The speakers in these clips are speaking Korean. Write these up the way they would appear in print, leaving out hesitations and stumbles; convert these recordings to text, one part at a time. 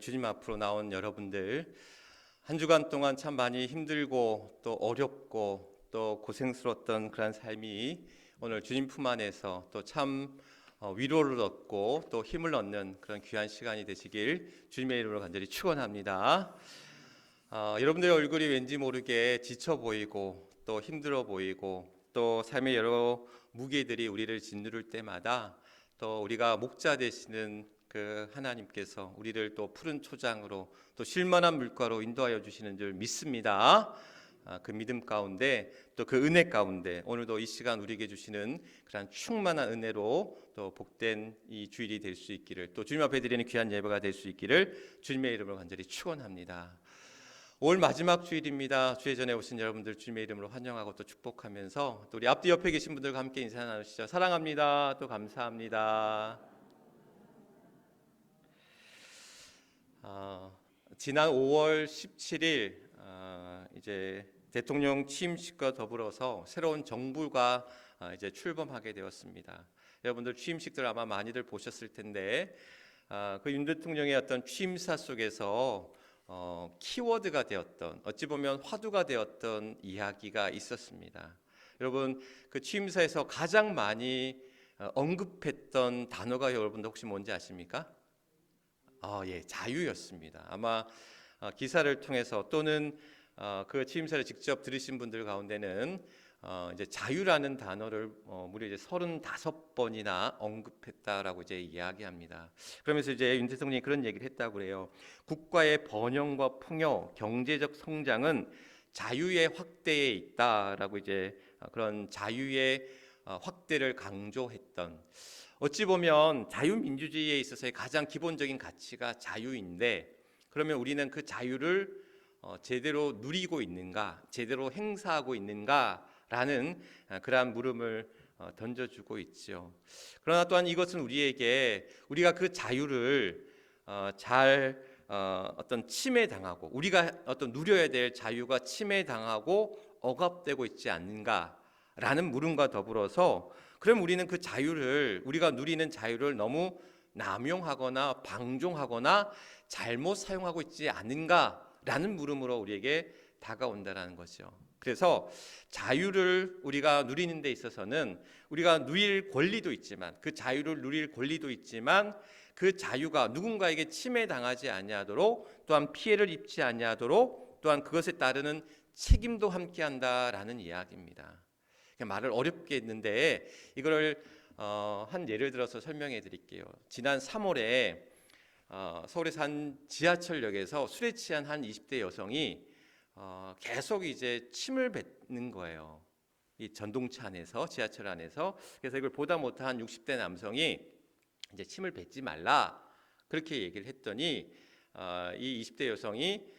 주님 앞으로 나온 여러분들, 한 주간 동안 참 많이 힘들고 또 어렵고 또 고생스러웠던 그런 삶이 오늘 주님 품 안에서 또 참 위로를 얻고 또 힘을 얻는 그런 귀한 시간이 되시길 주님의 이름으로 간절히 축원합니다. 여러분들의 얼굴이 왠지 모르게 지쳐 보이고 또 힘들어 보이고 또 삶의 여러 무게들이 우리를 짓누를 때마다 또 우리가 목자 되시는 그 하나님께서 우리를 또 푸른 초장으로 또 쉴만한 물가로 인도하여 주시는 줄 믿습니다. 그 믿음 가운데 또 그 은혜 가운데 오늘도 이 시간 우리에게 주시는 그런 충만한 은혜로 또 복된 이 주일이 될 수 있기를, 또 주님 앞에 드리는 귀한 예배가 될 수 있기를 주님의 이름으로 간절히 축원합니다. 올 마지막 주일입니다. 주의 전에 오신 여러분들 주님의 이름으로 환영하고 또 축복하면서 또 우리 앞뒤 옆에 계신 분들과 함께 인사 나누시죠. 사랑합니다. 또 감사합니다. 지난 5월 17일 이제 대통령 취임식과 더불어서 새로운 정부가 이제 출범하게 되었습니다. 여러분들 취임식들 아마 많이들 보셨을 텐데 그 윤 대통령의 어떤 취임사 속에서 키워드가 되었던, 어찌 보면 화두가 되었던 이야기가 있었습니다. 여러분, 그 취임사에서 가장 많이 언급했던 단어가 여러분들 혹시 뭔지 아십니까? 예, 자유였습니다. 아마 기사를 통해서 또는 그 취임사를 직접 들으신 분들 가운데는 이제 자유라는 단어를 무려 이제 35번이나 언급했다라고 이제 이야기합니다. 그러면서 이제 윤 대통령이 그런 얘기를 했다고 그래요. 국가의 번영과 풍요, 경제적 성장은 자유의 확대에 있다라고 이제 그런 자유의 확대를 강조했던, 어찌 보면 자유민주주의에 있어서의 가장 기본적인 가치가 자유인데, 그러면 우리는 그 자유를 제대로 누리고 있는가, 제대로 행사하고 있는가라는 그러한 물음을 던져주고 있죠. 그러나 또한 이것은 우리에게 우리가 그 자유를 잘 어떤 침해당하고, 우리가 어떤 누려야 될 자유가 침해당하고 억압되고 있지 않는가라는 물음과 더불어서, 그럼 우리는 그 자유를, 우리가 누리는 자유를 너무 남용하거나 방종하거나 잘못 사용하고 있지 않은가라는 물음으로 우리에게 다가온다라는 거죠. 그래서 자유를 우리가 누리는 데 있어서는 우리가 누릴 권리도 있지만, 그 자유를 누릴 권리도 있지만 그 자유가 누군가에게 침해당하지 아니하도록, 또한 피해를 입지 아니하도록, 또한 그것에 따르는 책임도 함께한다라는 이야기입니다. 말을 어렵게 했는데 이거를 한 예를 들어서 설명해 드릴게요. 지난 3월에 서울에서 한 지하철역에서 술에 취한 한 20대 여성이 계속 이제 침을 뱉는 거예요. 이 전동차 안에서, 지하철 안에서. 그래서 이걸 보다 못한 60대 남성이 이제 침을 뱉지 말라 그렇게 얘기를 했더니 이 20대 여성이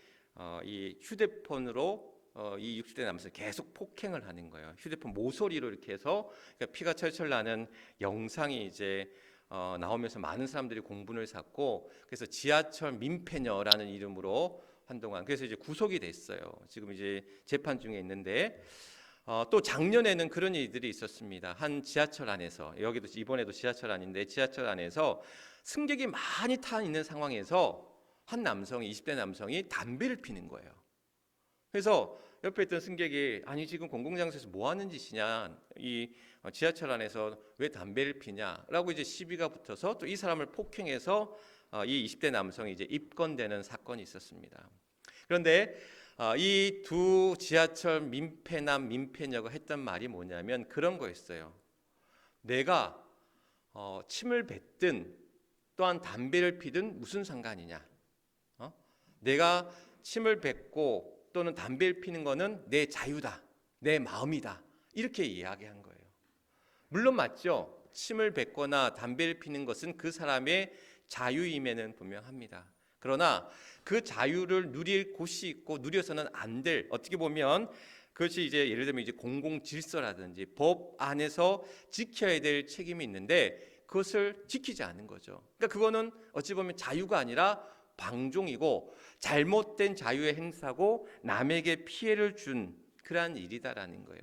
이 휴대폰으로 이 60대 남성을 계속 폭행을 하는 거예요. 휴대폰 모서리로 이렇게 해서, 그러니까 피가 철철 나는 영상이 이제 나오면서 많은 사람들이 공분을 샀고, 그래서 지하철 민폐녀라는 이름으로 한동안, 그래서 이제 구속이 됐어요. 지금 이제 재판 중에 있는데, 또 작년에는 그런 일들이 있었습니다. 한 지하철 안에서, 여기도 이번에도 지하철 안인데 지하철 안에서 승객이 많이 타 있는 상황에서 한 남성이, 20대 남성이 담배를 피는 거예요. 그래서 옆에 있던 승객이, 아니 지금 공공장소에서 뭐 하는 짓이냐, 이 지하철 안에서 왜 담배를 피냐라고 이제 시비가 붙어서 또 이 사람을 폭행해서 이 20대 남성이 이제 입건되는 사건이 있었습니다. 그런데 이 두 지하철 민폐남 민폐녀가 했던 말이 뭐냐면 그런 거였어요. 내가 침을 뱉든 또한 담배를 피든 무슨 상관이냐, 내가 침을 뱉고 또는 담배를 피는 거는 내 자유다, 내 마음이다, 이렇게 이야기한 거예요. 물론 맞죠. 침을 뱉거나 담배를 피는 것은 그 사람의 자유임에는 분명합니다. 그러나 그 자유를 누릴 곳이 있고 누려서는 안 될, 어떻게 보면 그것이 이제 예를 들면 이제 공공 질서라든지 법 안에서 지켜야 될 책임이 있는데 그것을 지키지 않는 거죠. 그러니까 그거는 어찌 보면 자유가 아니라 방종이고 잘못된 자유의 행사고 남에게 피해를 준 그러한 일이다라는 거예요.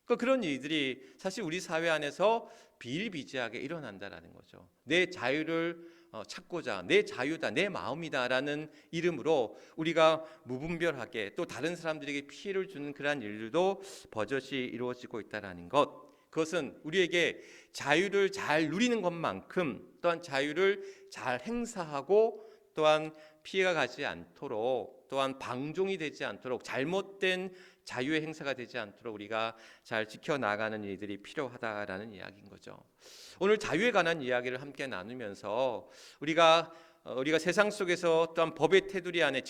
그러니까 그런 일들이 사실 우리 사회 안에서 비일비재하게 일어난다라는 거죠. 내 자유를 찾고자, 내 자유다, 내 마음이다라는 이름으로 우리가 무분별하게 또 다른 사람들에게 피해를 주는 그러한 일들도 버젓이 이루어지고 있다라는 것. 그것은 우리에게 자유를 잘 누리는 것만큼 또한 자유를 잘 행사하고 또한 피해가 가지 않도록 또한 방종이 되지 않도록 잘못된 자유의 행사가 되지 않도록 우리가 잘 지켜나가는 일들이 필요하다라는 이야기인 거죠. 오늘 자유에 관한 이야기를 함께 나누면서 우리가 세상 속에서 또한 법의 테두리 안에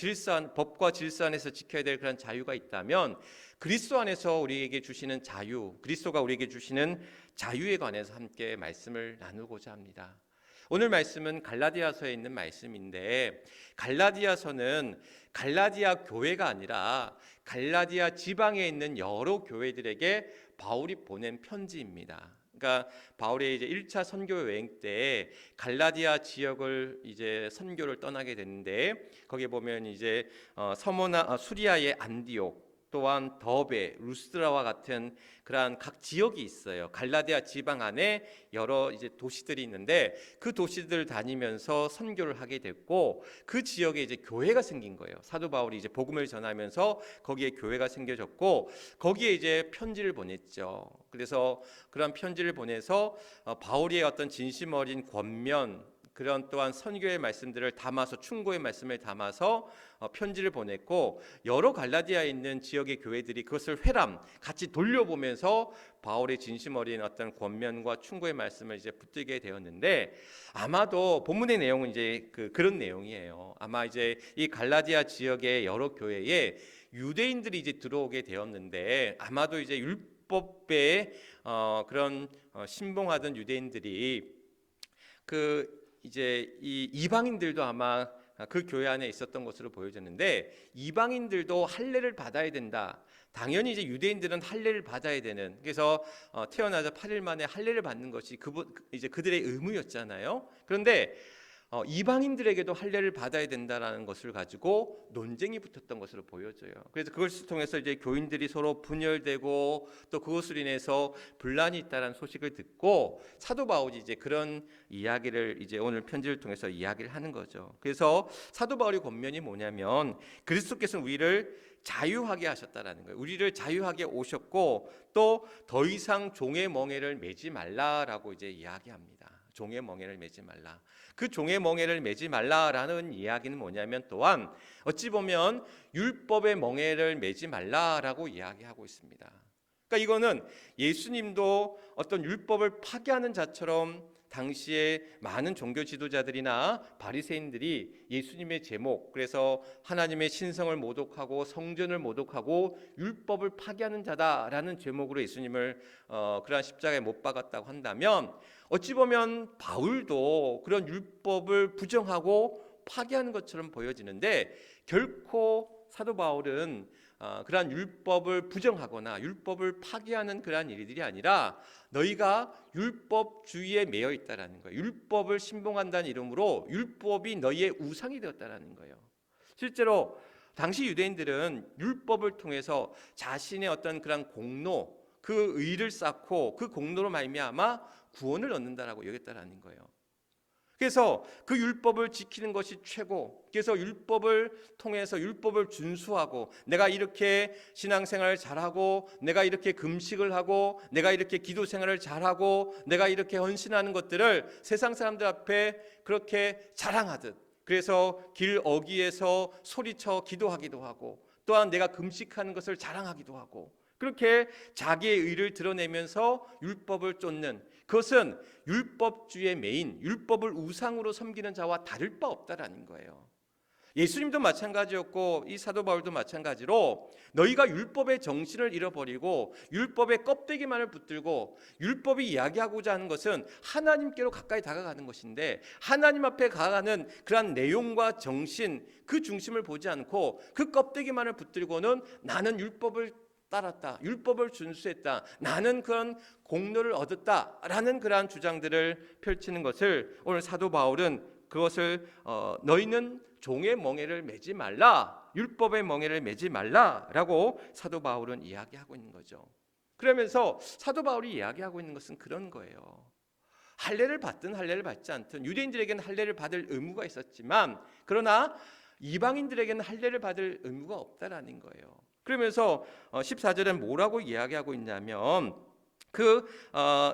법과 질서 안에서 지켜야 될 그런 자유가 있다면 그리스도 안에서 우리에게 주시는 자유, 그리스도가 우리에게 주시는 자유에 관해서 함께 말씀을 나누고자 합니다. 오늘 말씀은 갈라디아서에 있는 말씀인데 갈라디아서는 갈라디아 교회가 아니라 갈라디아 지방에 있는 여러 교회들에게 바울이 보낸 편지입니다. 그러니까 바울의 이제 1차 선교 여행 때 갈라디아 지역을 이제 선교를 떠나게 되는데 거기에 보면 이제 수리아의 안디옥 또한 더베, 루스드라와 같은 그러한 각 지역이 있어요. 갈라디아 지방 안에 여러 이제 도시들이 있는데 그 도시들을 다니면서 선교를 하게 됐고 그 지역에 이제 교회가 생긴 거예요. 사도 바울이 이제 복음을 전하면서 거기에 교회가 생겨졌고 거기에 이제 편지를 보냈죠. 그래서 그런 편지를 보내서 바울의 어떤 진심 어린 권면 그런 또한 선교의 말씀들을 담아서 충고의 말씀을 담아서 편지를 보냈고 여러 갈라디아에 있는 지역의 교회들이 그것을 같이 돌려보면서 바울의 진심 어린 어떤 권면과 충고의 말씀을 이제 붙들게 되었는데 아마도 본문의 내용은 이제 그런 내용이에요. 아마 이제 이 갈라디아 지역의 여러 교회에 유대인들이 이제 들어오게 되었는데 아마도 이제 율법에 그런 신봉하던 유대인들이 이제 이 이방인들도 아마 그 교회 안에 있었던 것으로 보여졌는데 이방인들도 할례를 받아야 된다. 당연히 이제 유대인들은 할례를 받아야 되는 그래서 태어나자 8일 만에 할례를 받는 것이 이제 그들의 의무였잖아요. 그런데 이방인들에게도 할례를 받아야 된다라는 것을 가지고 논쟁이 붙었던 것으로 보여져요. 그래서 그것을 통해서 이제 교인들이 서로 분열되고 또 그것으로 인해서 분란이 있다라는 소식을 듣고 사도 바울이 이제 그런 이야기를 이제 오늘 편지를 통해서 이야기를 하는 거죠. 그래서 사도 바울의 권면이 뭐냐면 그리스도께서는 우리를 자유하게 하셨다라는 거예요. 우리를 자유하게 오셨고 또 더 이상 종의 멍에를 매지 말라라고 이제 이야기합니다. 종의 멍에를 매지 말라. 그 종의 멍에를 매지 말라라는 이야기는 뭐냐면 또한 어찌 보면 율법의 멍에를 매지 말라라고 이야기하고 있습니다. 그러니까 이거는 예수님도 어떤 율법을 파괴하는 자처럼 당시에 많은 종교 지도자들이나 바리새인들이 예수님의 제목 그래서 하나님의 신성을 모독하고 성전을 모독하고 율법을 파괴하는 자다라는 제목으로 예수님을 그러한 십자가에 못 박았다고 한다면 어찌 보면 바울도 그런 율법을 부정하고 파괴하는 것처럼 보여지는데 결코 사도 바울은 그러한 율법을 부정하거나 율법을 파괴하는 그러한 일들이 아니라 너희가 율법주의에 매여 있다라는 거예요. 율법을 신봉한다는 이름으로 율법이 너희의 우상이 되었다라는 거예요. 실제로 당시 유대인들은 율법을 통해서 자신의 어떤 그런 공로, 그 의를 쌓고 그 공로로 말미암아 구원을 얻는다라고 여겼다라는 거예요. 그래서 그 율법을 지키는 것이 최고. 그래서 율법을 통해서 율법을 준수하고 내가 이렇게 신앙생활을 잘하고 내가 이렇게 금식을 하고 내가 이렇게 기도생활을 잘하고 내가 이렇게 헌신하는 것들을 세상 사람들 앞에 그렇게 자랑하듯 그래서 길 어귀에서 소리쳐 기도하기도 하고 또한 내가 금식하는 것을 자랑하기도 하고 그렇게 자기의 의를 드러내면서 율법을 쫓는 그것은 율법주의 메인 율법을 우상으로 섬기는 자와 다를 바 없다라는 거예요. 예수님도 마찬가지였고 이 사도 바울도 마찬가지로 너희가 율법의 정신을 잃어버리고 율법의 껍데기만을 붙들고 율법이 이야기하고자 하는 것은 하나님께로 가까이 다가가는 것인데 하나님 앞에 다가가는 그러한 내용과 정신 그 중심을 보지 않고 그 껍데기만을 붙들고는 나는 율법을 따랐다. 율법을 준수했다. 나는 그런 공로를 얻었다라는 그러한 주장들을 펼치는 것을 오늘 사도 바울은 그것을 너희는 종의 멍에를 매지 말라. 율법의 멍에를 매지 말라라고 사도 바울은 이야기하고 있는 거죠. 그러면서 사도 바울이 이야기하고 있는 것은 그런 거예요. 할례를 받든 할례를 받지 않든 유대인들에게는 할례를 받을 의무가 있었지만 그러나 이방인들에게는 할례를 받을 의무가 없다라는 거예요. 그러면서 14절엔 뭐라고 이야기하고 있냐면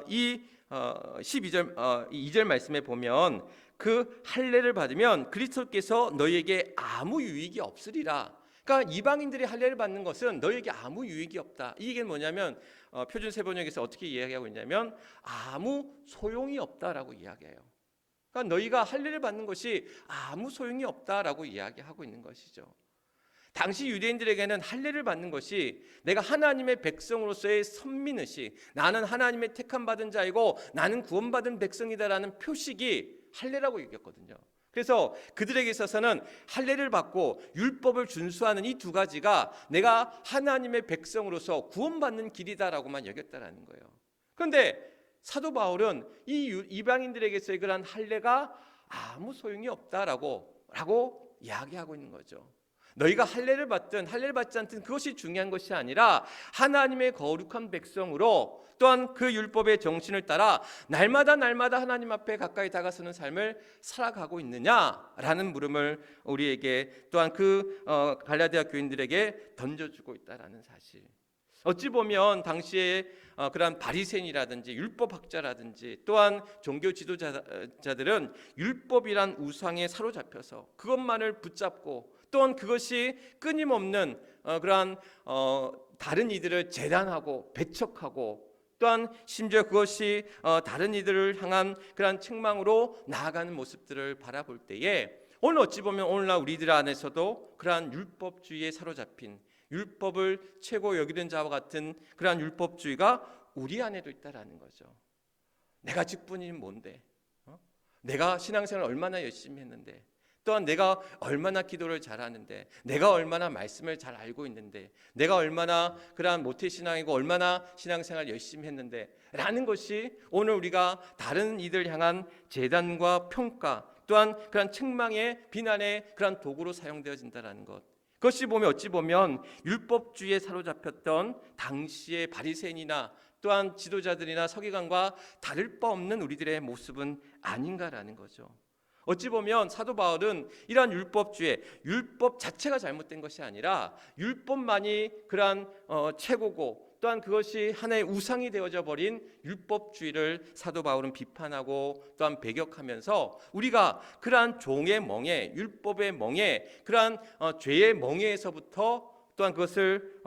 이 12절 2절 말씀에 보면 그 할례를 받으면 그리스도께서 너희에게 아무 유익이 없으리라. 그러니까 이방인들이 할례를 받는 것은 너희에게 아무 유익이 없다. 이 얘기는 뭐냐면 표준 세번역에서 어떻게 이야기하고 있냐면 아무 소용이 없다라고 이야기해요. 그러니까 너희가 할례를 받는 것이 아무 소용이 없다라고 이야기하고 있는 것이죠. 당시 유대인들에게는 할례를 받는 것이 내가 하나님의 백성으로서의 선민의식, 나는 하나님의 택함 받은 자이고 나는 구원받은 백성이다라는 표식이 할례라고 여겼거든요. 그래서 그들에게 있어서는 할례를 받고 율법을 준수하는 이 두 가지가 내가 하나님의 백성으로서 구원받는 길이다라고만 여겼다라는 거예요. 그런데 사도 바울은 이 이방인들에게서의 그러한 할례가 아무 소용이 없다라고 이야기하고 있는 거죠. 너희가 할례를 받든 할례를 받지 않든 그것이 중요한 것이 아니라 하나님의 거룩한 백성으로 또한 그 율법의 정신을 따라 날마다 하나님 앞에 가까이 다가서는 삶을 살아가고 있느냐라는 물음을 우리에게 또한 갈라디아 교인들에게 던져주고 있다라는 사실. 어찌 보면 당시에 그러한 바리새인이라든지 율법학자라든지 또한 종교 지도자들은 율법이란 우상에 사로잡혀서 그것만을 붙잡고 또한 그것이 끊임없는 그러한 다른 이들을 재단하고 배척하고 또한 심지어 그것이 다른 이들을 향한 그러한 책망으로 나아가는 모습들을 바라볼 때에 오늘 어찌 보면 오늘날 우리들 안에서도 그러한 율법주의에 사로잡힌 율법을 최고 여기는 자와 같은 그러한 율법주의가 우리 안에도 있다라는 거죠. 내가 직분이 뭔데? 내가 신앙생활을 얼마나 열심히 했는데 또한 내가 얼마나 기도를 잘하는데 내가 얼마나 말씀을 잘 알고 있는데 내가 얼마나 그러한 모태신앙이고 얼마나 신앙생활 열심히 했는데 라는 것이 오늘 우리가 다른 이들 향한 재단과 평가 또한 그런 책망의 비난의 그런 도구로 사용되어진다는 것. 그것이 어찌 보면 율법주의에 사로잡혔던 당시의 바리새인이나 또한 지도자들이나 서기관과 다를 바 없는 우리들의 모습은 아닌가라는 거죠. 어찌 보면 사도 바울은 이러한 율법 자체가 잘못된 것이 아니라 율법만이 그러한 최고고 또한 그것이 하나의 우상이 되어져 버린 율법주의를 사도 바울은 비판하고 또한 배격하면서 우리가 그러한 종의 멍에 율법의 멍에 그러한 죄의 멍에에서부터 또한 그것을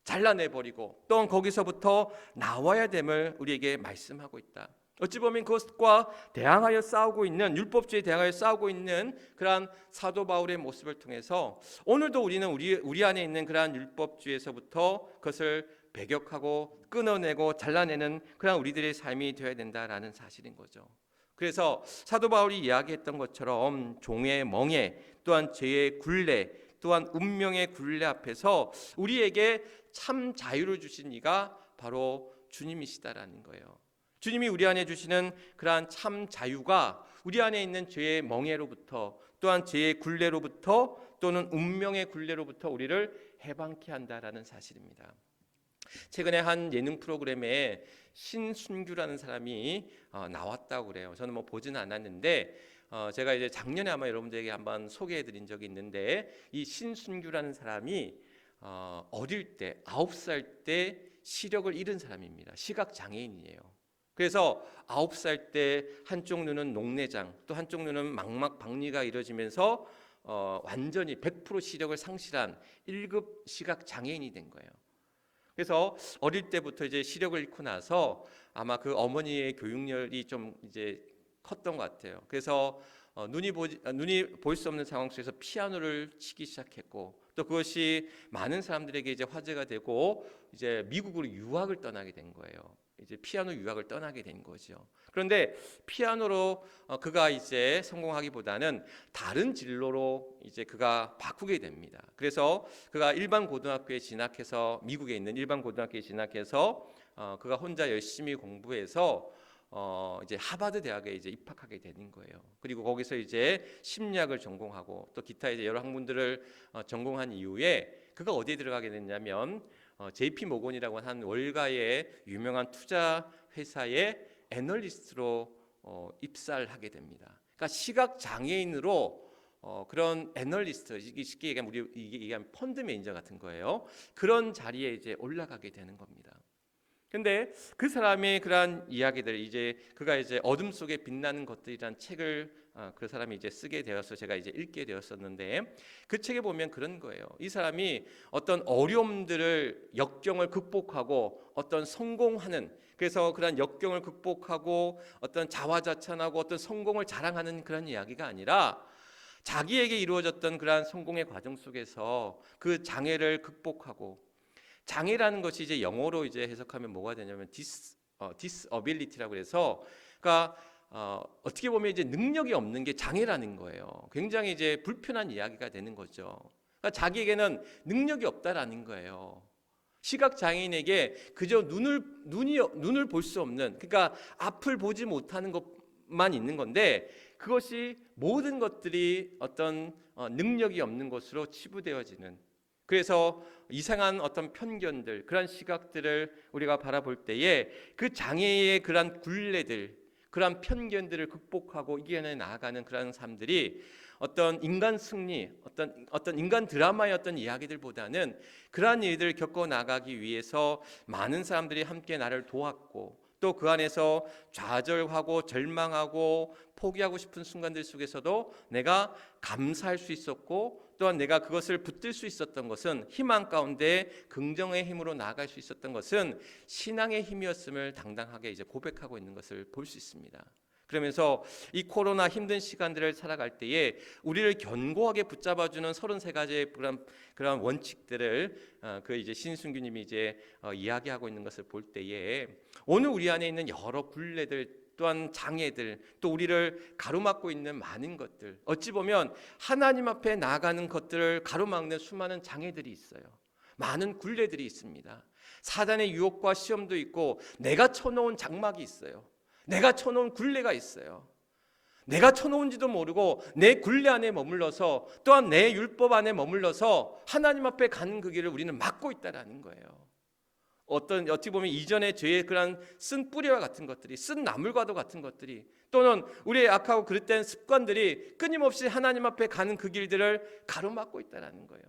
잘라내버리고 또한 거기서부터 나와야 됨을 우리에게 말씀하고 있다. 어찌 보면 그것과 대항하여 싸우고 있는 율법주의에 대항하여 싸우고 있는 그러한 사도 바울의 모습을 통해서 오늘도 우리는 우리 안에 있는 그러한 율법주의에서부터 그것을 배격하고 끊어내고 잘라내는 그러한 우리들의 삶이 되어야 된다라는 사실인 거죠. 그래서 사도 바울이 이야기했던 것처럼 종의 멍에 또한 죄의 굴레 또한 운명의 굴레 앞에서 우리에게 참 자유를 주신 이가 바로 주님이시다라는 거예요. 주님이 우리 안에 주시는 그러한 참 자유가 우리 안에 있는 죄의 멍에로부터 또한 죄의 굴레로부터 또는 운명의 굴레로부터 우리를 해방케 한다라는 사실입니다. 최근에 한 예능 프로그램에 신순규라는 사람이 나왔다고 그래요. 저는 보지는 않았는데 제가 이제 작년에 아마 여러분들에게 한번 소개해드린 적이 있는데 이 신순규라는 사람이 어릴 때 9살 때 시력을 잃은 사람입니다. 시각 장애인이에요. 그래서 9살 때 한쪽 눈은 녹내장 또 한쪽 눈은 망막 박리가 이루어지면서 완전히 100% 시력을 상실한 1급 시각 장애인이 된 거예요. 그래서 어릴 때부터 이제 시력을 잃고 나서 아마 그 어머니의 교육열이 좀 이제 컸던 것 같아요. 그래서 눈이 보일 수 없는 상황 속에서 피아노를 치기 시작했고 또 그것이 많은 사람들에게 이제 화제가 되고 이제 미국으로 유학을 떠나게 된 거예요. 이제 피아노 유학을 떠나게 된 거죠. 그런데 피아노로 그가 이제 성공하기보다는 다른 진로로 이제 그가 바꾸게 됩니다. 그래서 그가 일반 고등학교에 진학해서 미국에 있는 일반 고등학교에 진학해서 그가 혼자 열심히 공부해서 이제 하버드 대학에 이제 입학하게 되는 거예요. 그리고 거기서 이제 심리학을 전공하고 또 기타 이제 여러 학문들을 전공한 이후에 그가 어디에 들어가게 됐냐면 JP 모건이라고 하는 월가의 유명한 투자 회사에 애널리스트로 입사를 하게 됩니다. 그러니까 시각 장애인으로 그런 애널리스트, 쉽게 얘기하면 우리 이게 얘기하면 펀드 매니저 같은 거예요. 그런 자리에 이제 올라가게 되는 겁니다. 근데 그 사람의 그러한 이야기들, 이제 그가 이제 어둠 속에 빛나는 것들이란 책을 그 사람이 이제 쓰게 되어서 제가 이제 읽게 되었었는데, 그 책에 보면 그런 거예요. 이 사람이 어떤 어려움들을, 역경을 극복하고 어떤 성공하는, 그래서 그런 역경을 극복하고 어떤 자화자찬하고 어떤 성공을 자랑하는 그런 이야기가 아니라, 자기에게 이루어졌던 그러한 성공의 과정 속에서 그 장애를 극복하고, 장애라는 것이 이제 영어로 이제 해석하면 뭐가 되냐면 disability라고 해서, 그러니까 어떻게 보면 이제 능력이 없는 게 장애라는 거예요. 굉장히 이제 불편한 이야기가 되는 거죠. 그러니까 자기에게는 능력이 없다라는 거예요. 시각 장애인에게 그저 눈을 볼 수 없는, 그러니까 앞을 보지 못하는 것만 있는 건데, 그것이 모든 것들이 어떤 능력이 없는 것으로 치부되어지는, 그래서 이상한 어떤 편견들, 그러한 시각들을 우리가 바라볼 때에 그 장애의 그러한 굴레들, 그러한 편견들을 극복하고 이겨내 나아가는 그러한 사람들이 어떤 인간 승리, 어떤 인간 드라마의 어떤 이야기들보다는 그러한 일들을 겪어 나가기 위해서 많은 사람들이 함께 나를 도왔고, 또 그 안에서 좌절하고 절망하고 포기하고 싶은 순간들 속에서도 내가 감사할 수 있었고, 또한 내가 그것을 붙들 수 있었던 것은, 희망 가운데 긍정의 힘으로 나아갈 수 있었던 것은 신앙의 힘이었음을 당당하게 이제 고백하고 있는 것을 볼 수 있습니다. 그러면서 이 코로나 힘든 시간들을 살아갈 때에 우리를 견고하게 붙잡아주는 33가지의 그런 원칙들을 그 이제 신순규님이 이제 이야기하고 있는 것을 볼 때에, 오늘 우리 안에 있는 여러 굴레들, 또한 장애들, 또 우리를 가로막고 있는 많은 것들, 어찌 보면 하나님 앞에 나아가는 것들을 가로막는 수많은 장애들이 있어요. 많은 굴레들이 있습니다. 사단의 유혹과 시험도 있고, 내가 쳐놓은 장막이 있어요. 내가 쳐놓은 굴레가 있어요. 내가 쳐놓은지도 모르고 내 굴레 안에 머물러서, 또한 내 율법 안에 머물러서 하나님 앞에 가는 그 길을 우리는 막고 있다라는 거예요. 어떻게 보면 이전의 죄의 그런 쓴 뿌리와 같은 것들이, 쓴 나물과도 같은 것들이, 또는 우리의 악하고 그릇된 습관들이 끊임없이 하나님 앞에 가는 그 길들을 가로막고 있다라는 거예요.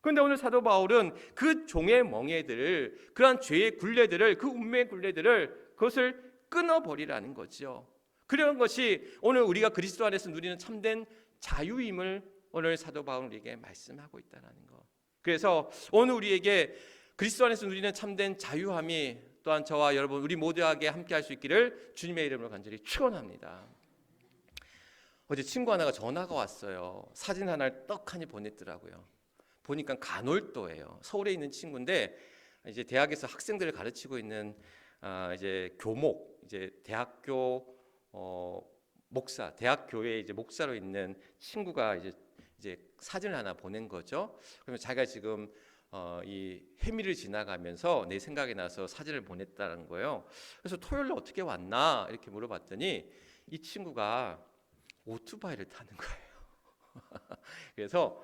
그런데 오늘 사도 바울은 그 종의 멍에들을, 그러한 죄의 굴레들을, 그 운명의 굴레들을, 그것을 끊어버리라는 거죠. 그런 것이 오늘 우리가 그리스도 안에서 누리는 참된 자유임을 오늘 사도 바울은 우리에게 말씀하고 있다는 것. 그래서 오늘 우리에게 그리스도 안에서 누리는 참된 자유함이 또한 저와 여러분 우리 모두에게 함께 할 수 있기를 주님의 이름으로 간절히 축원합니다. 어제 친구 하나가 전화가 왔어요. 사진 하나를 떡하니 보냈더라고요. 보니까 간월도예요. 서울에 있는 친구인데 이제 대학에서 학생들을 가르치고 있는 이제 교목, 이제 대학교 목사, 대학 교회에 이제 목사로 있는 친구가 이제 사진을 하나 보낸 거죠. 그러면 자기가 지금 이 해밀을 지나가면서 내 생각이 나서 사진을 보냈다는 거예요. 그래서 토요일 날 어떻게 왔나 이렇게 물어봤더니 이 친구가 오토바이를 타는 거예요. 그래서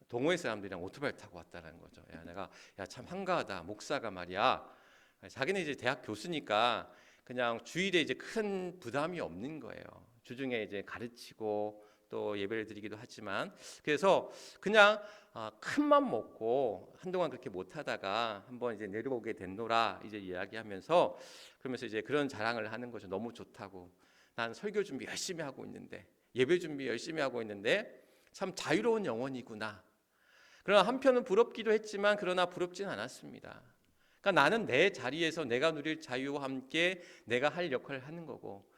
동호회 사람들이랑 오토바이를 타고 왔다는 거죠. 내가 참 한가하다. 목사가 말이야. 자기는 이제 대학 교수니까 그냥 주일에 이제 큰 부담이 없는 거예요. 주중에 이제 가르치고 또 예배를 드리기도 하지만, 그래서 그냥 큰 맘 먹고 한동안 그렇게 못 하다가 한번 이제 내려오게 됐노라 이제 이야기하면서, 그러면서 이제 그런 자랑을 하는 거죠. 너무 좋다고. 난 설교 준비 열심히 하고 있는데, 예배 준비 열심히 하고 있는데 참 자유로운 영혼이구나. 그러나 한편은 부럽기도 했지만 그러나 부럽진 않았습니다. 그러니까 나는 내 자리에서 내가 누릴 자유와 함께 내가 할 역할을 하는 거고,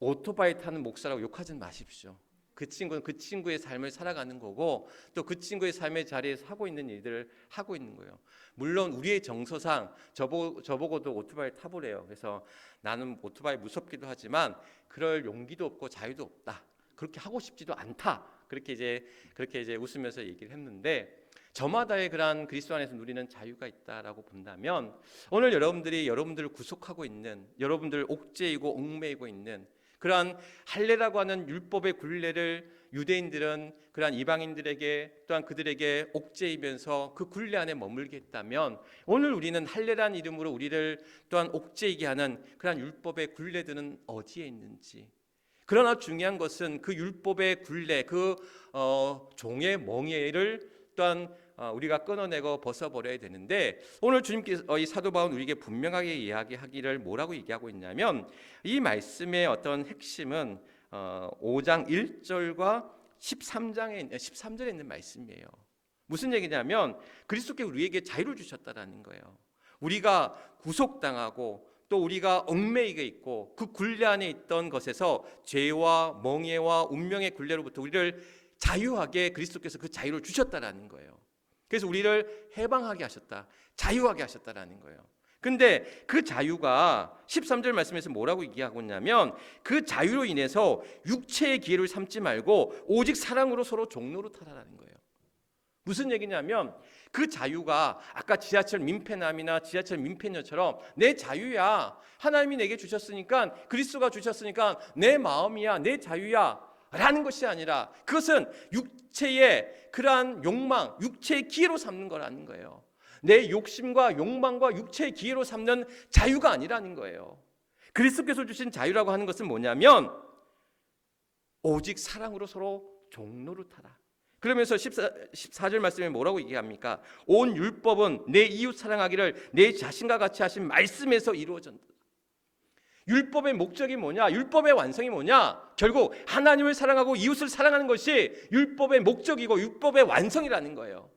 오토바이 타는 목사라고 욕하지 마십시오. 그 친구는 그 친구의 삶을 살아가는 거고, 또 그 친구의 삶의 자리에서 하고 있는 일들을 하고 있는 거예요. 물론 우리의 정서상 저보고도 오토바이 타보래요. 그래서 나는 오토바이 무섭기도 하지만 그럴 용기도 없고 자유도 없다. 그렇게 하고 싶지도 않다. 그렇게 이제 웃으면서 얘기를 했는데, 저마다의 그러한 그리스도 안에서 누리는 자유가 있다라고 본다면, 오늘 여러분들을 구속하고 있는, 여러분들을 옥죄이고 얽매이고 있는 그러한 할례라고 하는 율법의 굴레를 유대인들은 그러한 이방인들에게 또한 그들에게 옥죄이면서 그 굴레 안에 머물게 했다면, 오늘 우리는 할례라는 이름으로 우리를 또한 옥죄이게 하는 그러한 율법의 굴레들은 어디에 있는지. 그러나 중요한 것은 그 율법의 굴레, 그 종의 멍에를 또한 우리가 끊어내고 벗어버려야 되는데, 오늘 주님께서 이 사도 바울은 우리에게 분명하게 이야기하기를 뭐라고 얘기하고 있냐면, 이 말씀의 어떤 핵심은 5장 1절과 13절에 있는 말씀이에요. 무슨 얘기냐면 그리스도께서 우리에게 자유를 주셨다라는 거예요. 우리가 구속당하고 또 우리가 얽매이게 있고 그 굴레 안에 있던 것에서 죄와 멍에와 운명의 굴레로부터 우리를 자유하게 그리스도께서 그 자유를 주셨다라는 거예요. 그래서 우리를 해방하게 하셨다, 자유하게 하셨다라는 거예요. 근데 그 자유가 13절 말씀에서 뭐라고 얘기하고 있냐면, 그 자유로 인해서 육체의 기회를 삼지 말고 오직 사랑으로 서로 종로로 타라라는 거예요. 무슨 얘기냐면 그 자유가 아까 지하철 민폐남이나 지하철 민폐녀처럼 내 자유야, 하나님이 내게 주셨으니까, 그리스도가 주셨으니까 내 마음이야, 내 자유야 라는 것이 아니라, 그것은 육체의 그러한 욕망, 육체의 기회로 삼는 거라는 거예요. 내 욕심과 욕망과 육체의 기회로 삼는 자유가 아니라는 거예요. 그리스도께서 주신 자유라고 하는 것은 뭐냐면 오직 사랑으로 서로 종로로 타라. 그러면서 14절 말씀에 뭐라고 얘기합니까? 온 율법은 내 이웃 사랑하기를 내 자신과 같이 하신 말씀에서 이루어진다. 율법의 목적이 뭐냐? 율법의 완성이 뭐냐? 결국 하나님을 사랑하고 이웃을 사랑하는 것이 율법의 목적이고 율법의 완성이라는 거예요.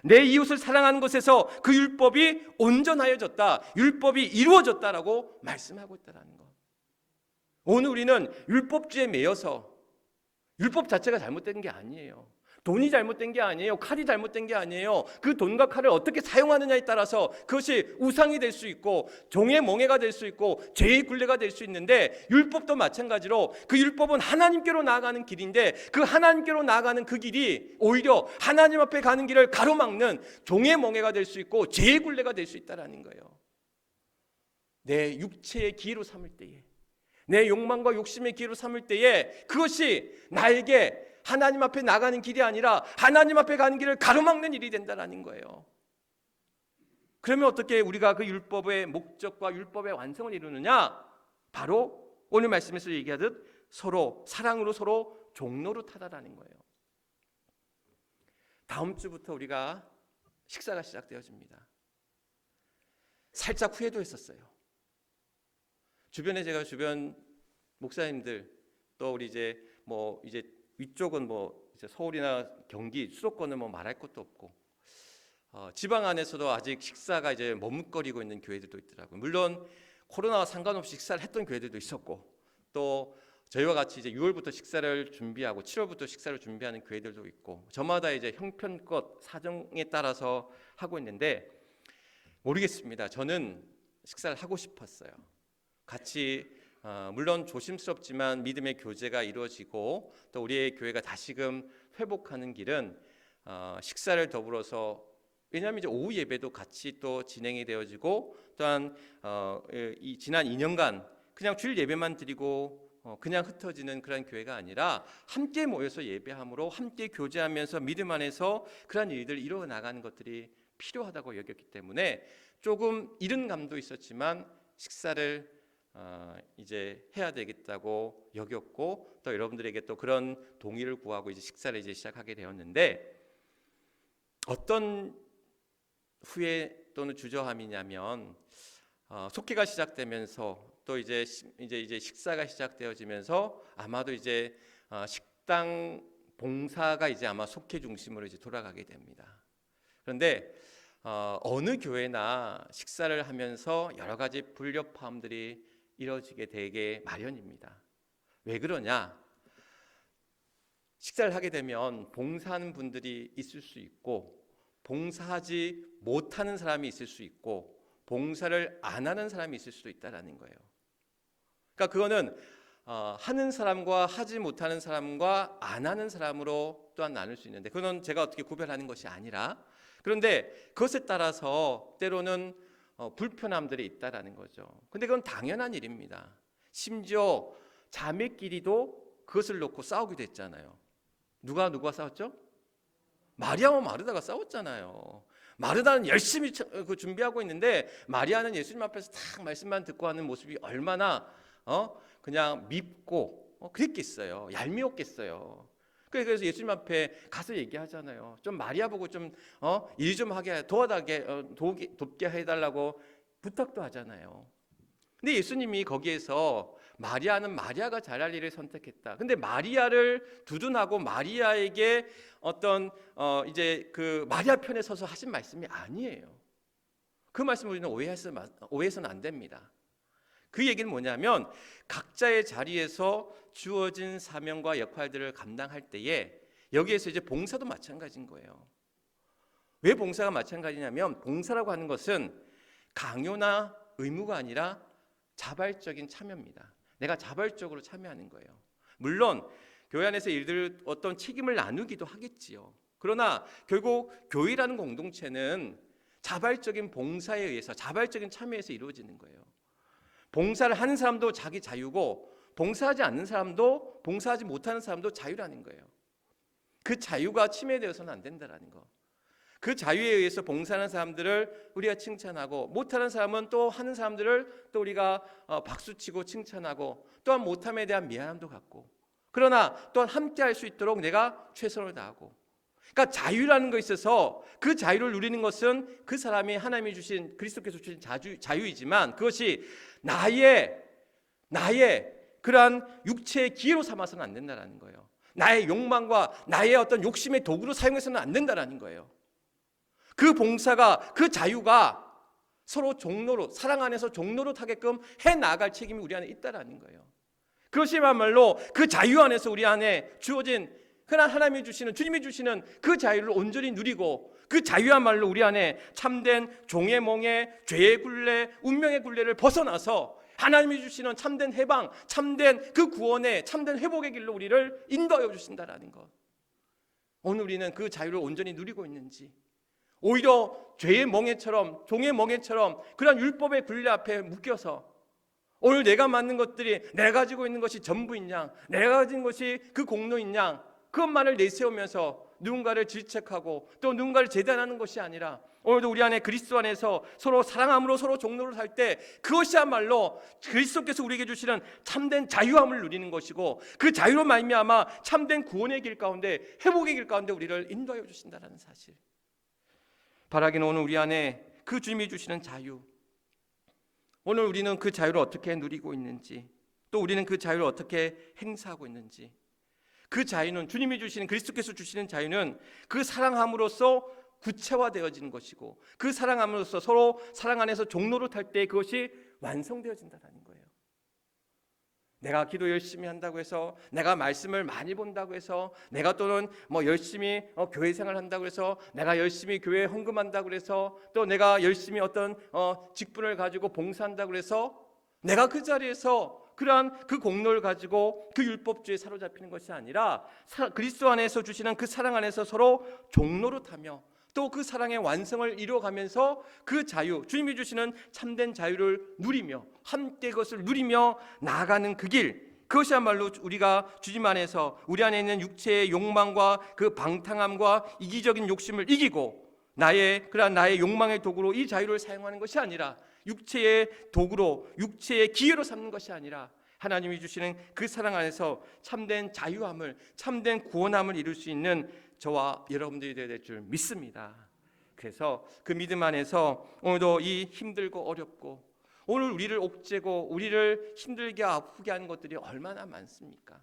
내 이웃을 사랑하는 것에서 그 율법이 온전하여졌다, 율법이 이루어졌다라고 말씀하고 있다는 것. 오늘 우리는 율법주의에 매여서, 율법 자체가 잘못된 게 아니에요. 돈이 잘못된 게 아니에요. 칼이 잘못된 게 아니에요. 그 돈과 칼을 어떻게 사용하느냐에 따라서 그것이 우상이 될 수 있고 종의 멍에가 될 수 있고 죄의 굴레가 될 수 있는데, 율법도 마찬가지로 그 율법은 하나님께로 나아가는 길인데, 그 하나님께로 나아가는 그 길이 오히려 하나님 앞에 가는 길을 가로막는 종의 멍에가 될 수 있고 죄의 굴레가 될 수 있다는 거예요. 내 육체의 기회로 삼을 때에, 내 욕망과 욕심의 기회로 삼을 때에 그것이 나에게 하나님 앞에 나가는 길이 아니라 하나님 앞에 가는 길을 가로막는 일이 된다는 거예요. 그러면 어떻게 우리가 그 율법의 목적과 율법의 완성을 이루느냐? 바로 오늘 말씀에서 얘기하듯 서로 사랑으로 서로 종로로 타다라는 거예요. 다음 주부터 우리가 식사가 시작되어집니다. 살짝 후회도 했었어요. 주변에 제가 주변 목사님들, 또 우리 이제 위쪽은 이제 서울이나 경기 수도권은 말할 것도 없고, 지방 안에서도 아직 식사가 이제 머뭇거리고 있는 교회들도 있더라고요. 물론 코로나와 상관없이 식사를 했던 교회들도 있었고, 또 저희와 같이 이제 6월부터 식사를 준비하고 7월부터 식사를 준비하는 교회들도 있고, 저마다 이제 형편껏 사정에 따라서 하고 있는데 모르겠습니다. 저는 식사를 하고 싶었어요. 같이 물론 조심스럽지만 믿음의 교제가 이루어지고 또 우리의 교회가 다시금 회복하는 길은 식사를 더불어서, 왜냐하면 이제 오후 예배도 같이 또 진행이 되어지고, 또한 이 지난 2년간 그냥 주일 예배만 드리고 그냥 흩어지는 그런 교회가 아니라 함께 모여서 예배함으로 함께 교제하면서 믿음 안에서 그런 일들을 이루어 나가는 것들이 필요하다고 여겼기 때문에 조금 이른 감도 있었지만 식사를 이제 해야 되겠다고 여겼고, 또 여러분들에게 또 그런 동의를 구하고 이제 식사를 이제 시작하게 되었는데, 어떤 후회 또는 주저함이냐면 속회가 시작되면서 또 이제 식사가 시작되어지면서 아마도 이제 식당 봉사가 이제 아마 속회 중심으로 이제 돌아가게 됩니다. 그런데 어느 교회나 식사를 하면서 여러 가지 불협화음들이 이루어지게 되게 마련입니다. 왜 그러냐? 식사를 하게 되면 봉사하는 분들이 있을 수 있고, 봉사하지 못하는 사람이 있을 수 있고, 봉사를 안 하는 사람이 있을 수도 있다라는 거예요. 그러니까 그거는 하는 사람과 하지 못하는 사람과 안 하는 사람으로 또한 나눌 수 있는데, 그건 제가 어떻게 구별하는 것이 아니라, 그런데 그것에 따라서 때로는 불편함들이 있다라는 거죠. 근데 그건 당연한 일입니다. 심지어 자매끼리도 그것을 놓고 싸우기도 했잖아요. 누가 싸웠죠? 마리아와 마르다가 싸웠잖아요. 마르다는 열심히 준비하고 있는데 마리아는 예수님 앞에서 딱 말씀만 듣고 하는 모습이 얼마나 그냥 밉고 그랬겠어요. 얄미웠겠어요. 그래서 예수님 앞에 가서 얘기하잖아요. 좀 마리아 보고 좀 일 좀 하게 돕게 해달라고 부탁도 하잖아요. 근데 예수님이 거기에서 마리아는 마리아가 잘할 일을 선택했다. 근데 마리아를 두둔하고 마리아에게 어떤 이제 그 마리아 편에 서서 하신 말씀이 아니에요. 그 말씀을 우리는 오해해서는 안 됩니다. 그 얘기는 뭐냐면 각자의 자리에서 주어진 사명과 역할들을 감당할 때에 여기에서 이제 봉사도 마찬가지인 거예요. 왜 봉사가 마찬가지냐면 봉사라고 하는 것은 강요나 의무가 아니라 자발적인 참여입니다. 내가 자발적으로 참여하는 거예요. 물론 교회 안에서 일들 어떤 책임을 나누기도 하겠지요. 그러나 결국 교회라는 공동체는 자발적인 봉사에 의해서 자발적인 참여에서 이루어지는 거예요. 봉사를 하는 사람도 자기 자유고 봉사하지 않는 사람도 봉사하지 못하는 사람도 자유라는 거예요. 그 자유가 침해되어서는 안 된다는 거. 그 자유에 의해서 봉사하는 사람들을 우리가 칭찬하고 못하는 사람은 또 하는 사람들을 또 우리가 박수치고 칭찬하고 또한 못함에 대한 미안함도 갖고 그러나 또한 함께 할 수 있도록 내가 최선을 다하고 그러니까 자유라는 것에 있어서 그 자유를 누리는 것은 그 사람이 하나님이 주신 그리스도께서 주신 자유이지만 그것이 나의 그러한 육체의 기회로 삼아서는 안 된다는 거예요. 나의 욕망과 나의 어떤 욕심의 도구로 사용해서는 안 된다는 거예요. 그 봉사가 그 자유가 서로 종로로 사랑 안에서 종로로 타게끔 해나갈 책임이 우리 안에 있다라는 거예요. 그것이야말로 그 자유 안에서 우리 안에 주어진 그러나 하나님이 주시는 주님이 주시는 그 자유를 온전히 누리고 그 자유야말로 우리 안에 참된 종의 몽에 죄의 굴레 운명의 굴레를 벗어나서 하나님이 주시는 참된 해방 참된 그 구원의 참된 회복의 길로 우리를 인도하여 주신다라는 것. 오늘 우리는 그 자유를 온전히 누리고 있는지 오히려 죄의 멍에처럼 종의 멍에처럼 그런 율법의 굴레 앞에 묶여서 오늘 내가 맡는 것들이 내가 가지고 있는 것이 전부인 양 내가 가진 것이 그 공로인 양 그것만을 내세우면서 누군가를 질책하고 또 누군가를 재단하는 것이 아니라 오늘도 우리 안에 그리스도 안에서 서로 사랑함으로 서로 종로를 살 때 그것이야말로 그리스도께서 우리에게 주시는 참된 자유함을 누리는 것이고 그 자유로 말미암아 참된 구원의 길 가운데 회복의 길 가운데 우리를 인도하여 주신다는 사실. 바라기는 오늘 우리 안에 그 주님이 주시는 자유 오늘 우리는 그 자유를 어떻게 누리고 있는지 또 우리는 그 자유를 어떻게 행사하고 있는지 그 자유는 주님이 주시는 그리스도께서 주시는 자유는 그 사랑함으로써 구체화되어지는 것이고 그 사랑함으로써 서로 사랑 안에서 종로를 탈 때 그것이 완성되어진다는 거예요. 내가 기도 열심히 한다고 해서 내가 말씀을 많이 본다고 해서 내가 또는 열심히 교회 생활을 한다고 해서 내가 열심히 교회에 헌금한다고 해서 또 내가 열심히 어떤 직분을 가지고 봉사한다고 해서 내가 그 자리에서 그러한 그 공로를 가지고 그 율법주의에 사로잡히는 것이 아니라 그리스도 안에서 주시는 그 사랑 안에서 서로 종로로 타며 또 그 사랑의 완성을 이루어가면서 그 자유 주님이 주시는 참된 자유를 누리며 함께 그것을 누리며 나아가는 그 길 그것이야말로 우리가 주님 안에서 우리 안에 있는 육체의 욕망과 그 방탕함과 이기적인 욕심을 이기고 나의 욕망의 도구로 이 자유를 사용하는 것이 아니라 육체의 도구로 육체의 기회로 삼는 것이 아니라 하나님이 주시는 그 사랑 안에서 참된 자유함을 참된 구원함을 이룰 수 있는 저와 여러분들이 되어야 될 줄 믿습니다. 그래서 그 믿음 안에서 오늘도 이 힘들고 어렵고 오늘 우리를 옥죄고 우리를 힘들게 아프게 하는 것들이 얼마나 많습니까?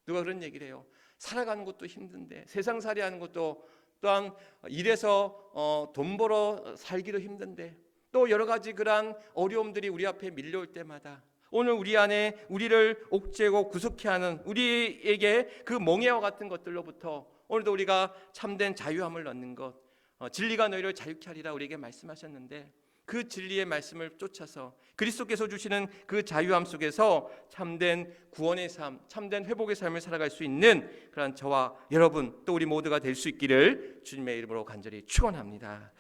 누가 그런 얘기를 해요. 살아가는 것도 힘든데 세상살이 하는 것도 또한 일해서 돈 벌어 살기도 힘든데 또 여러 가지 그러한 어려움들이 우리 앞에 밀려올 때마다 오늘 우리 안에 우리를 옥죄고 구속해 하는 우리에게 그 멍에와 같은 것들로부터 오늘도 우리가 참된 자유함을 얻는 것 진리가 너희를 자유케 하리라 우리에게 말씀하셨는데 그 진리의 말씀을 쫓아서 그리스도께서 주시는 그 자유함 속에서 참된 구원의 삶, 참된 회복의 삶을 살아갈 수 있는 그런 저와 여러분 또 우리 모두가 될 수 있기를 주님의 이름으로 간절히 축원합니다.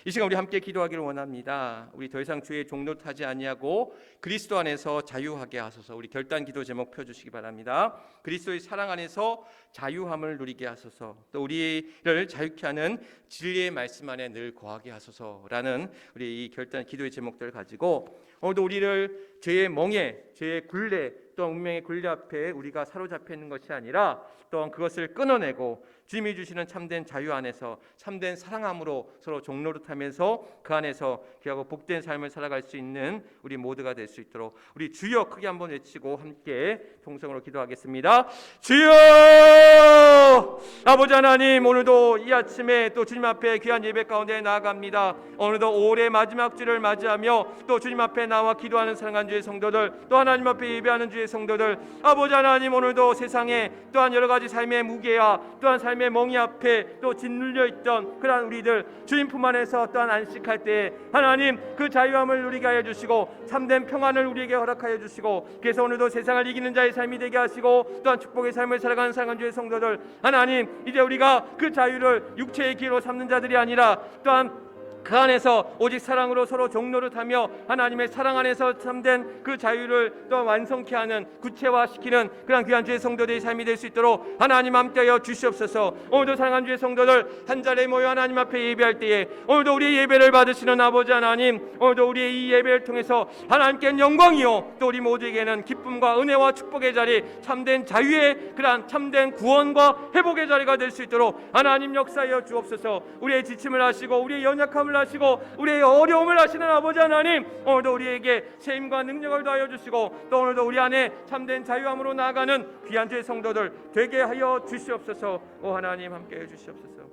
이 시간 우리 함께 기도하기를 원합니다. 우리 더 이상 죄의 종노릇 하지 아니하고 그리스도 안에서 자유하게 하소서. 우리 결단 기도 제목 펴주시기 바랍니다. 그리스도의 사랑 안에서 자유함을 누리게 하소서. 또 우리를 자유케 하는 진리의 말씀 안에 늘 거하게 하소서라는 우리 이 결단 기도의 제목들을 가지고 오늘도 우리를 죄의 멍에, 죄의 굴레, 또 운명의 굴레 앞에 우리가 사로잡혀 있는 것이 아니라 또한 그것을 끊어내고 주님이 주시는 참된 자유 안에서 참된 사랑함으로 서로 종노릇하면서 그 안에서 귀하고 복된 삶을 살아갈 수 있는 우리 모두가 될 수 있도록 우리 주여 크게 한번 외치고 함께 통성으로 기도하겠습니다. 주여! 아버지 하나님, 오늘도 이 아침에 또 주님 앞에 귀한 예배 가운데 나아갑니다. 오늘도 올해 마지막 주를 맞이하며 또 주님 앞에 나와 기도하는 사랑하는 주의 성도들, 또 하나님 앞에 예배하는 주의 성도들, 아버지 하나님, 오늘도 세상에 또한 여러 가지 삶의 무게와 또한 삶의 멍이 앞에 또 짓눌려 있던 그러한 우리들 주님 품 안에서 또한 안식할 때에 하나님 그 자유함을 누리게 하여 주시고 참된 평안을 우리에게 허락하여 주시고, 그래서 오늘도 세상을 이기는 자의 삶이 되게 하시고 또한 축복의 삶을 살아가는 사랑하는 주의 성도들, 하나님 이제 우리가 그 자유를 육체의 기회로 삼는 자들이 아니라 또한 그 안에서 오직 사랑으로 서로 종노릇하며 하나님의 사랑 안에서 참된 그 자유를 또 완성케 하는 구체화시키는 그런 귀한 주의 성도들의 삶이 될 수 있도록 하나님 함께하여 주시옵소서. 오늘도 사랑하는 주의 성도들 한 자리에 모여 하나님 앞에 예배할 때에 오늘도 우리의 예배를 받으시는 아버지 하나님, 오늘도 우리의 이 예배를 통해서 하나님께는 영광이요 또 우리 모두에게는 기쁨과 은혜와 축복의 자리, 참된 자유의 그러한 참된 구원과 회복의 자리가 될 수 있도록 하나님 역사하여 주옵소서. 우리의 지침을 하시고 우리의 연약함을 하시고 우리의 어려움을 하시는 아버지 하나님, 오늘도 우리에게 세임과 능력을 더하여 주시고 또 오늘도 우리 안에 참된 자유함으로 나아가는 귀한 주의 성도들 되게 하여 주시옵소서. 오 하나님 함께해 주시옵소서.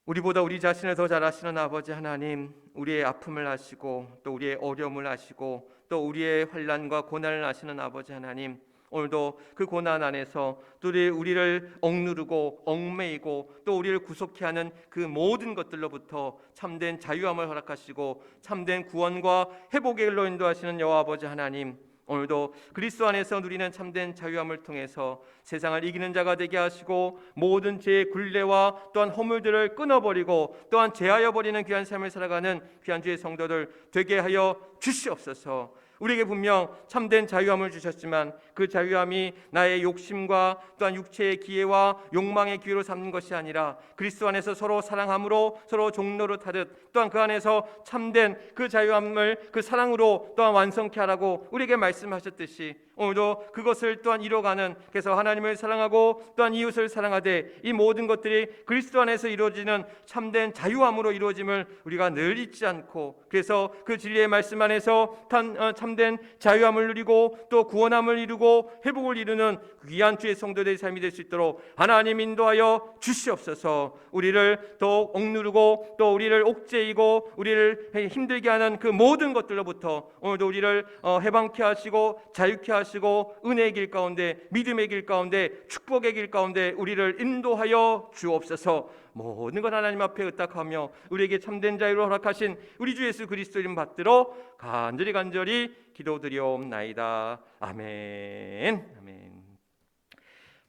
우리보다 우리 자신을 더 잘 아시는 아버지 하나님, 우리의 아픔을 아시고 또 우리의 어려움을 아시고 또 우리의 환난과 고난을 아시는 아버지 하나님, 오늘도 그 고난 안에서 또 우리를 억누르고 얽매이고 또 우리를 구속케 하는 그 모든 것들로부터 참된 자유함을 허락하시고 참된 구원과 회복의 길로 인도하시는 여호와 아버지 하나님, 오늘도 그리스도 안에서 누리는 참된 자유함을 통해서 세상을 이기는 자가 되게 하시고 모든 죄의 굴레와 또한 허물들을 끊어버리고 또한 제하여 버리는 귀한 삶을 살아가는 귀한 주의 성도들 되게 하여 주시옵소서. 우리에게 분명 참된 자유함을 주셨지만 그 자유함이 나의 욕심과 또한 육체의 기회와 욕망의 기회로 삼는 것이 아니라 그리스도 안에서 서로 사랑함으로 서로 종노릇하듯 또한 그 안에서 참된 그 자유함을 그 사랑으로 또한 완성케 하라고 우리에게 말씀하셨듯이 오늘도 그것을 또한 이뤄가는, 그래서 하나님을 사랑하고 또한 이웃을 사랑하되 이 모든 것들이 그리스도 안에서 이루어지는 참된 자유함으로 이루어짐을 우리가 늘 잊지 않고, 그래서 그 진리의 말씀 안에서 참된 자유함을 누리고 또 구원함을 이루고 회복을 이루는 귀한 주의 성도들의 삶이 될 수 있도록 하나님 인도하여 주시옵소서. 우리를 더욱 억누르고 또 우리를 옥죄이고 우리를 힘들게 하는 그 모든 것들로부터 오늘도 우리를 해방케 하시고 자유케 하시고 은혜의 길 가운데, 믿음의 길 가운데, 축복의 길 가운데 우리를 인도하여 주옵소서. 모든 것 하나님 앞에 의탁하며 우리에게 참된 자유를 허락하신 우리 주 예수 그리스도 이름 받들어 간절히 기도드리옵나이다. 아멘. 아멘.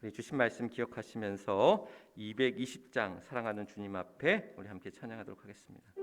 우리 주신 말씀 기억하시면서 220장 사랑하는 주님 앞에 우리 함께 찬양하도록 하겠습니다.